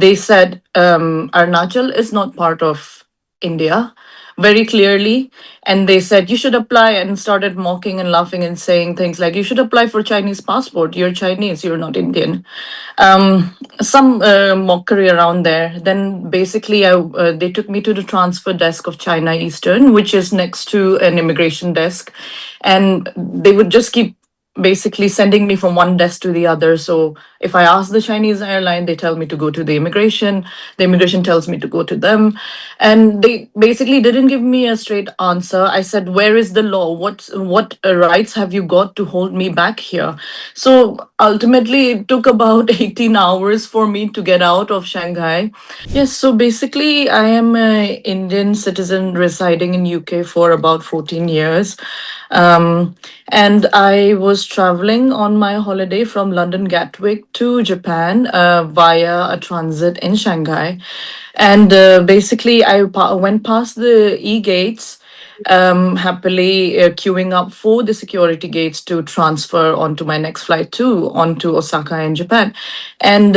they said Arunachal is not part of India very clearly. And they said, you should apply, and started mocking and laughing and saying things like, you should apply for Chinese passport. You're Chinese, you're not Indian. Some mockery around there. Then basically, they took me to the transfer desk of China Eastern, which is next to an immigration desk. And they would just keep basically sending me from one desk to the other. So if I ask the Chinese airline, they tell me to go to the immigration tells me to go to them. And they basically didn't give me a straight answer. I said, where is the law? What rights have you got to hold me back here? So ultimately, it took about 18 hours for me to get out of Shanghai. Yes, so basically, I am an Indian citizen residing in UK for about 14 years. Um, and I was traveling on my holiday from London Gatwick to Japan via a transit in Shanghai. And basically, went past the e-gates, happily queuing up for the security gates to transfer onto my next flight onto Osaka in Japan. And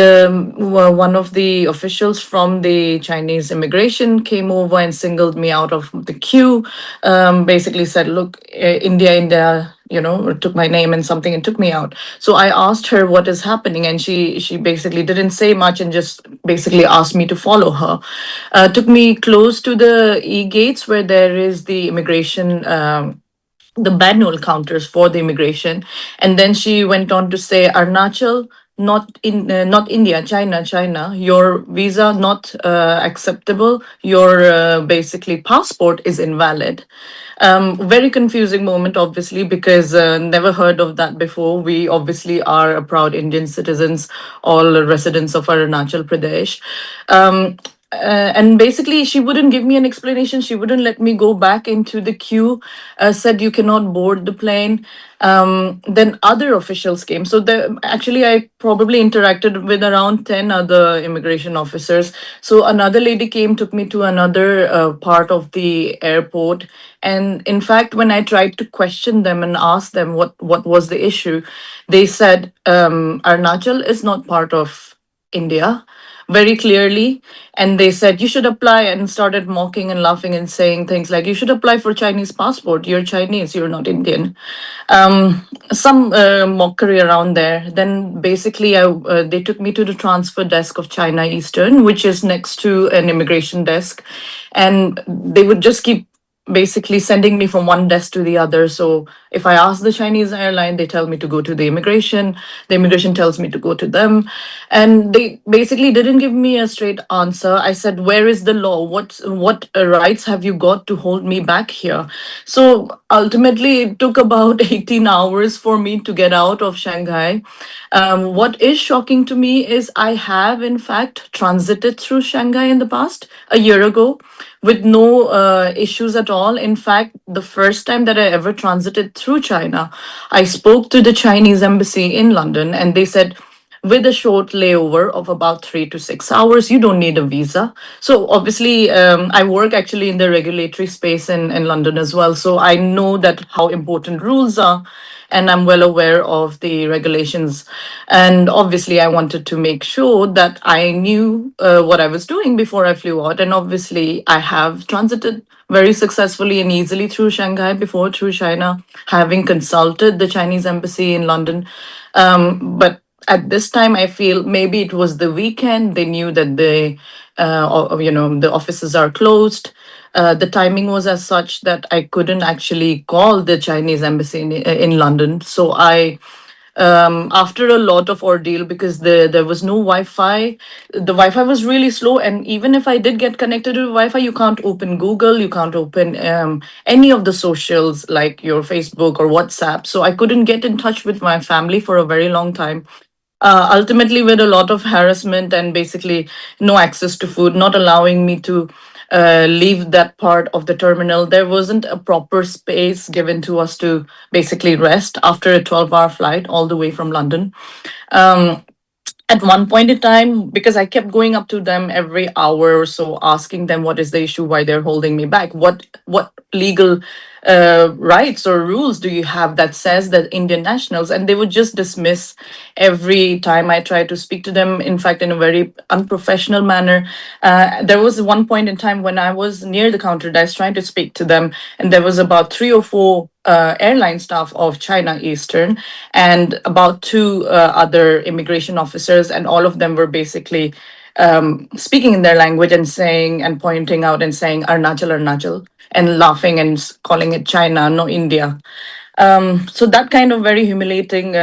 one of the officials from the Chinese immigration came over and singled me out of the queue. Basically said, look, India, took my name and something and took me out. So I asked her what is happening, and she basically didn't say much and just basically asked me to follow her. Took me close to the e-gates where there is the immigration. The manual counters for the immigration, and then she went on to say, Arunachal, not India, China, your visa not acceptable, your basically passport is invalid. Very confusing moment, obviously, because never heard of that before. We obviously are a proud Indian citizens, all residents of Arunachal Pradesh. And basically, she wouldn't give me an explanation. She wouldn't let me go back into the queue. Said you cannot board the plane. Then other officials came. So actually, I probably interacted with around 10 other immigration officers. So another lady came, took me to another part of the airport. And in fact, when I tried to question them and ask them what was the issue, they said Arunachal is not part of India very clearly. And they said, you should apply, and started mocking and laughing and saying things like, you should apply for Chinese passport. You're Chinese, you're not Indian. Some mockery around there. Then basically, they took me to the transfer desk of China Eastern, which is next to an immigration desk. And they would just keep basically sending me from one desk to the other. So if I ask the Chinese airline, they tell me to go to the immigration tells me to go to them. And they basically didn't give me a straight answer. I said, where is the law? What rights have you got to hold me back here? So ultimately, it took about 18 hours for me to get out of Shanghai. What is shocking to me is I have, in fact, transited through Shanghai in the past, a year ago, with no issues at all. In fact, the first time that I ever transited through China, I spoke to the Chinese embassy in London, and they said, with a short layover of about 3 to 6 hours, you don't need a visa. So obviously, I work actually in the regulatory space in London as well. So I know that how important rules are, and I'm well aware of the regulations. And obviously, I wanted to make sure that I knew what I was doing before I flew out. And obviously, I have transited very successfully and easily through Shanghai before, through China, having consulted the Chinese embassy in London. But at this time, I feel maybe it was the weekend. They knew that the offices are closed. The timing was as such that I couldn't actually call the Chinese embassy in London. So after a lot of ordeal, because there was no Wi-Fi, the Wi-Fi was really slow, and even if I did get connected to Wi-Fi, you can't open Google, you can't open any of the socials like your Facebook or WhatsApp. So I couldn't get in touch with my family for a very long time. Ultimately, with a lot of harassment and basically no access to food, not allowing me to leave that part of the terminal. There wasn't a proper space given to us to basically rest after a 12-hour flight all the way from London. At one point in time, because I kept going up to them every hour or so, asking them what is the issue, why they're holding me back, what legal rights or rules do you have that says that Indian nationals? And they would just dismiss every time I tried to speak to them, in fact, in a very unprofessional manner. There was one point in time when I was near the counter desk trying to speak to them, and there was about three or four airline staff of China Eastern and about two other immigration officers, and all of them were basically speaking in their language and saying and pointing out and saying Arunachal, Arunachal, and laughing and calling it China, no India. So that kind of very humiliating,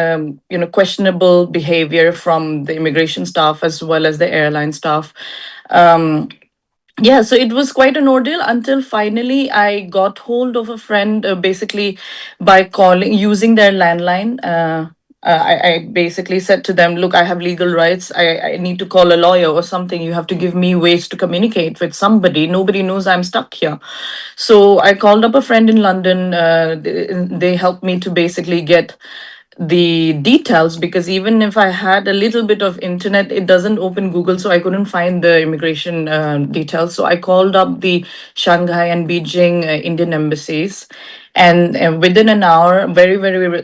questionable behavior from the immigration staff as well as the airline staff. Yeah, so it was quite an ordeal until finally I got hold of a friend, basically by calling using their landline. I basically said to them, look, I have legal rights. I need to call a lawyer or something. You have to give me ways to communicate with somebody. Nobody knows I'm stuck here. So I called up a friend in London. They helped me to basically get the details, because even if I had a little bit of internet, it doesn't open Google, so I couldn't find the immigration details. So I called up the Shanghai and Beijing Indian embassies, and within an hour, very very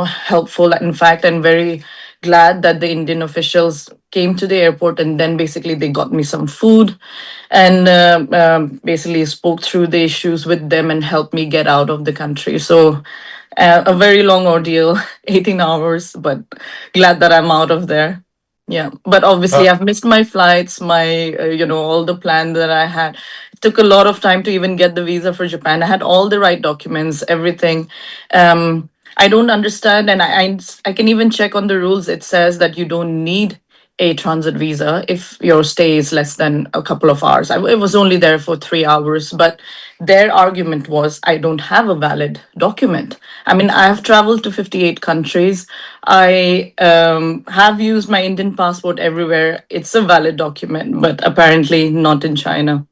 helpful, in fact, and very glad that the Indian officials came to the airport, and then basically they got me some food and basically spoke through the issues with them and helped me get out of the country. So a very long ordeal, 18 hours, but glad that I'm out of there. Yeah, but obviously Uh, I've missed my flights, my all the plan that I had. It took a lot of time to even get the visa for Japan. I had all the right documents, everything. I don't understand, and I can even check on the rules. It says that you don't need a transit visa if your stay is less than a couple of hours. I was only there for 3 hours, but their argument was I don't have a valid document. I mean, I have traveled to 58 countries. I have used my Indian passport everywhere. It's a valid document, but apparently not in China.